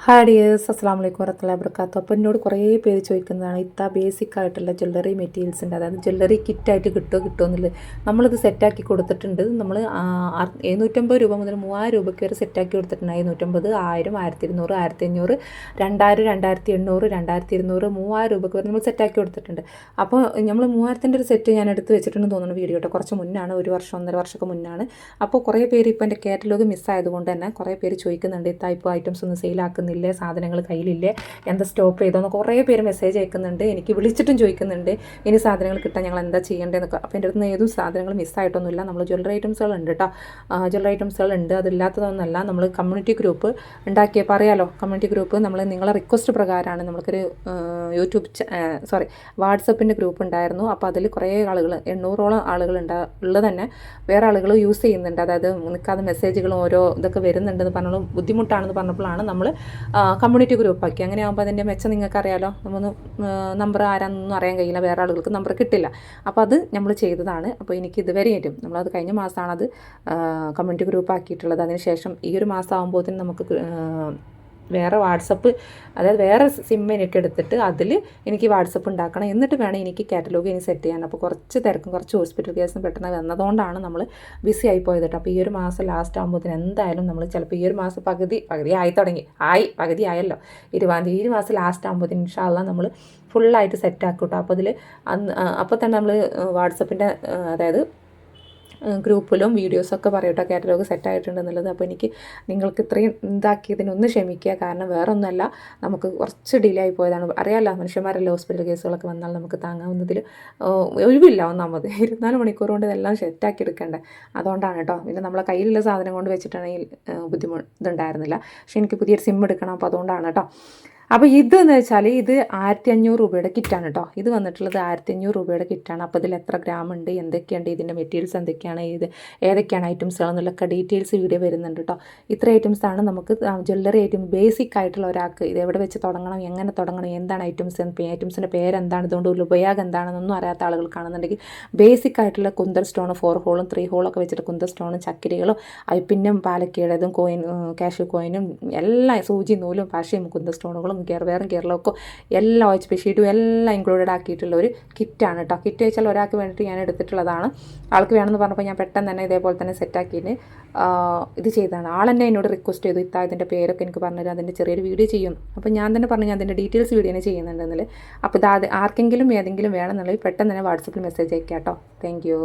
Hi dears, അസ്സാം വലൈക്കും വറഹ്മത്തുള്ളാഹി വബറകാതുഹു. അപ്പോൾ എന്നോട് കുറേ പേര് ചോദിക്കുന്നതാണ് ബേസിക് ആയിട്ടുള്ള ജ്വല്ലറി മെറ്റീരിയൽസിൻ്റെ, അതായത് ജ്വല്ലറി കിറ്റായിട്ട് കിട്ടുമോ എന്നുള്ളത്. നമ്മളിത് സെറ്റാക്കി കൊടുത്തിട്ടുണ്ട്. നമ്മൾ 750 രൂപ മുതൽ 3000 രൂപയ്ക്ക് വരെ സെറ്റാക്കി കൊടുത്തിട്ടുണ്ട്. 750, 1000, 1200, 1500, 2000, 2800, 2200, 3000 രൂപയ്ക്ക് വരെ നമ്മൾ സെറ്റാക്കി കൊടുത്തിട്ടുണ്ട്. അപ്പോൾ നമ്മൾ 3000ൻ്റെ ഒരു സെറ്റ് ഞാൻ എടുത്ത് വെച്ചിട്ടുണ്ടെന്ന് തോന്നുന്നു വീഡിയോ കേട്ടോ. കുറച്ച് മുന്നാണ്, 1 വർഷം 1.5 വർഷമൊക്കെ മുന്നാണ്. അപ്പോൾ കുറേ പേര് ഇപ്പോൾ എൻ്റെ കാറ്റലോഗ് മിസ്സായതുകൊണ്ട് തന്നെ കുറേ പേര് ചോദിക്കുന്നുണ്ട്, ഇപ്പോൾ ഐറ്റംസ് ഒന്നും സെയിലാക്കുന്നില്ല, സാധനങ്ങൾ കയ്യിലില്ലേ, എന്താ സ്റ്റോപ്പ് ചെയ്തോന്ന് കുറേ പേര് മെസ്സേജ് അയക്കുന്നുണ്ട്. എനിക്ക് വിളിച്ചിട്ടും ചോദിക്കുന്നുണ്ട് ഇനി സാധനങ്ങൾ കിട്ടാൻ ഞങ്ങൾ എന്താ ചെയ്യേണ്ടതെന്നൊക്കെ. അപ്പോൾ എൻ്റെ അടുത്ത് നിന്ന് ഏതും സാധനങ്ങൾ മിസ്സായിട്ടൊന്നുമില്ല. നമ്മൾ ജ്വല്ലറി ഐറ്റംസുകളുണ്ട് കേട്ടോ, ജ്വല്ലറി ഐറ്റംസുകളുണ്ട്. അതില്ലാത്തതൊന്നുമല്ല. നമ്മൾ കമ്മ്യൂണിറ്റി ഗ്രൂപ്പ് ഉണ്ടാക്കിയപ്പോൾ അറിയാലോ, കമ്മ്യൂണിറ്റി ഗ്രൂപ്പ് നമ്മൾ നിങ്ങളെ റിക്വസ്റ്റ് പ്രകാരമാണ് നമുക്കൊരു വാട്സപ്പിൻ്റെ ഗ്രൂപ്പ് ഉണ്ടായിരുന്നു. അപ്പോൾ അതിൽ കുറേ ആളുകൾ, 800ഓളം ആളുകൾ ഉള്ളത് തന്നെ വേറെ ആളുകൾ യൂസ് ചെയ്യുന്നുണ്ട്. അതായത് നിൽക്കാതെ മെസ്സേജുകളും ഓരോ ഇതൊക്കെ വരുന്നുണ്ടെന്ന് പറഞ്ഞാൽ ബുദ്ധിമുട്ടാണെന്ന് പറഞ്ഞപ്പോഴാണ് നമ്മൾ കമ്മ്യൂണിറ്റി ഗ്രൂപ്പാക്കി. അങ്ങനെ ആകുമ്പോൾ അതിൻ്റെ മെച്ചം നിങ്ങൾക്കറിയാലോ. നമ്മൾ നമ്പർ ആരാന്നൊന്നും അറിയാൻ കഴിയില്ല, വേറെ ആളുകൾക്ക് നമ്പർ കിട്ടില്ല. അപ്പോൾ അത് നമ്മൾ ചെയ്തതാണ്. അപ്പോൾ എനിക്ക് ഇതുവരെയായിട്ടും നമ്മളത് കഴിഞ്ഞ മാസമാണ് അത് കമ്മ്യൂണിറ്റി ഗ്രൂപ്പ് ആക്കിയിട്ടുള്ളത്. അതിനുശേഷം ഈ ഒരു മാസം ആകുമ്പോഴത്തേനും നമുക്ക് വേറെ വാട്സപ്പ്, അതായത് വേറെ സിം എനിക്ക് എടുത്തിട്ട് അതിൽ എനിക്ക് വാട്സപ്പ് ഉണ്ടാക്കണം. എന്നിട്ട് വേണം എനിക്ക് കാറ്റലോഗ് ഇനി സെറ്റ് ചെയ്യാൻ. അപ്പോൾ കുറച്ച് തിരക്കും കുറച്ച് ഹോസ്പിറ്റൽ കേസും പെട്ടെന്ന് വന്നതുകൊണ്ടാണ് നമ്മൾ ബിസി ആയി പോയത് കേട്ടോ. അപ്പോൾ ഈ ഒരു മാസം ലാസ്റ്റ് ആകുമ്പോഴത്തേന് എന്തായാലും നമ്മൾ ചിലപ്പോൾ ഈ ഒരു മാസം പകുതി പകുതി ആയല്ലോ, 20 ഈ മാസം ലാസ്റ്റ് ആകുമ്പോഴത്തേന് ഇൻഷാ അല്ലാഹ് നമ്മൾ ഫുള്ളായിട്ട് സെറ്റ് ആക്കും കേട്ടോ. അപ്പോൾ അപ്പോൾ തന്നെ നമ്മൾ വാട്സപ്പിൻ്റെ, അതായത് ഗ്രൂപ്പിലും വീഡിയോസൊക്കെ പറയട്ടോ കാറ്റലോഗ് സെറ്റായിട്ടുണ്ടെന്നുള്ളത്. അപ്പോൾ എനിക്ക് നിങ്ങൾക്ക് ഇത്രയും ഇതാക്കിയതിനൊന്ന് ക്ഷമിക്കുക. കാരണം വേറെ ഒന്നുമല്ല, നമുക്ക് കുറച്ച് ഡിലേ ആയി പോയതാണ്. അറിയാമല്ലോ, മനുഷ്യന്മാരല്ലേ, ഹോസ്പിറ്റൽ കേസുകളൊക്കെ വന്നാൽ നമുക്ക് താങ്ങാവുന്നതിൽ ഒഴിവില്ല. ഒന്നാമത് 24 മണിക്കൂർ കൊണ്ട് ഇതെല്ലാം സെറ്റാക്കി എടുക്കേണ്ടത്. അതുകൊണ്ടാണ് കേട്ടോ. പിന്നെ നമ്മളെ കയ്യിലുള്ള സാധനം കൊണ്ട് വെച്ചിട്ടാണെങ്കിൽ ഇതുണ്ടായിരുന്നില്ല. പക്ഷേ എനിക്ക് പുതിയൊരു സിം എടുക്കണം. അപ്പോൾ അതുകൊണ്ടാണ് കേട്ടോ. അപ്പോൾ ഇതെന്ന് വെച്ചാൽ ഇത് 1500 രൂപയുടെ കിറ്റാണ് കേട്ടോ. ഇത് വന്നിട്ടുള്ളത് 1500 രൂപയുടെ കിറ്റാണ്. അപ്പോൾ ഇതിൽ എത്ര ഗ്രാം ഉണ്ട്, എന്തൊക്കെയുണ്ട്, ഇതിൻ്റെ മെറ്റീരിയൽസ് എന്തൊക്കെയാണ്, ഏതൊക്കെയാണ് ഐറ്റംസുകൾ എന്നുള്ളൊക്കെ ഡീറ്റെയിൽസ് വീഡിയോ വരുന്നുണ്ട് കേട്ടോ. ഇത്ര ഐറ്റംസാണ് നമുക്ക് ജ്വല്ലറി ഐറ്റം ബേസിക് ആയിട്ടുള്ള ഒരാൾക്ക് ഇത് എവിടെ വെച്ച് തുടങ്ങണം, എങ്ങനെ തുടങ്ങണം, എന്താണ് ഐറ്റംസിൻ്റെ പേരെന്താണ്, ഇതുകൊണ്ട് ഒരു ഉപയോഗം എന്താണെന്നൊന്നും അറിയാത്ത ആളുകൾക്കാണെന്നുണ്ടെങ്കിൽ ബേസിക് ആയിട്ടുള്ള കുന്തൽ സ്റ്റോൺ 4 ഹോളും 3 ഹോളൊക്കെ വെച്ചിട്ട് കുന്തൽ സ്റ്റോണും ചക്കിരികളും പിന്നെ പാലക്കയുടേതും കാഷ്യൂ കോയിനും എല്ലാം, സൂചി നൂലും പശയും കുന്തൽ സ്റ്റോണുകളും കേരളമൊക്കെ എല്ലാം OHP ഷീറ്റും എല്ലാം ഇൻക്ലൂഡഡ് ആക്കിയിട്ടുള്ള ഒരു കിറ്റാണ് കേട്ടോ. കിറ്റ് വെച്ചാൽ ഒരാൾക്ക് വേണ്ടിയിട്ട് ഞാൻ എടുത്തിട്ടുള്ളതാണ്. ആൾക്ക് വേണമെന്ന് പറഞ്ഞപ്പോൾ ഞാൻ പെട്ടെന്ന് തന്നെ ഇതേപോലെ തന്നെ സെറ്റാക്കിയിട്ട് ഇത് ചെയ്തതാണ്. ആളെന്നെ എന്നോട് റിക്വസ്റ്റ് ചെയ്തു, ഇതിൻ്റെ പേരൊക്കെ എനിക്ക് പറഞ്ഞുതരും, അതിൻ്റെ ചെറിയൊരു വീഡിയോ ചെയ്യും. അപ്പോൾ ഞാൻ തന്നെ പറഞ്ഞു ഞാൻ അതിൻ്റെ ഡീറ്റെയിൽസ് വീഡിയോ തന്നെ ചെയ്യുന്നുണ്ടെന്നില്ല. അപ്പോൾ ഇത് ആർക്കെങ്കിലും ഏതെങ്കിലും വേണമെന്നുണ്ടെങ്കിൽ പെട്ടെന്ന് തന്നെ വാട്സപ്പിൽ മെസ്സേജ് അയക്കാം കേട്ടോ. Thank you.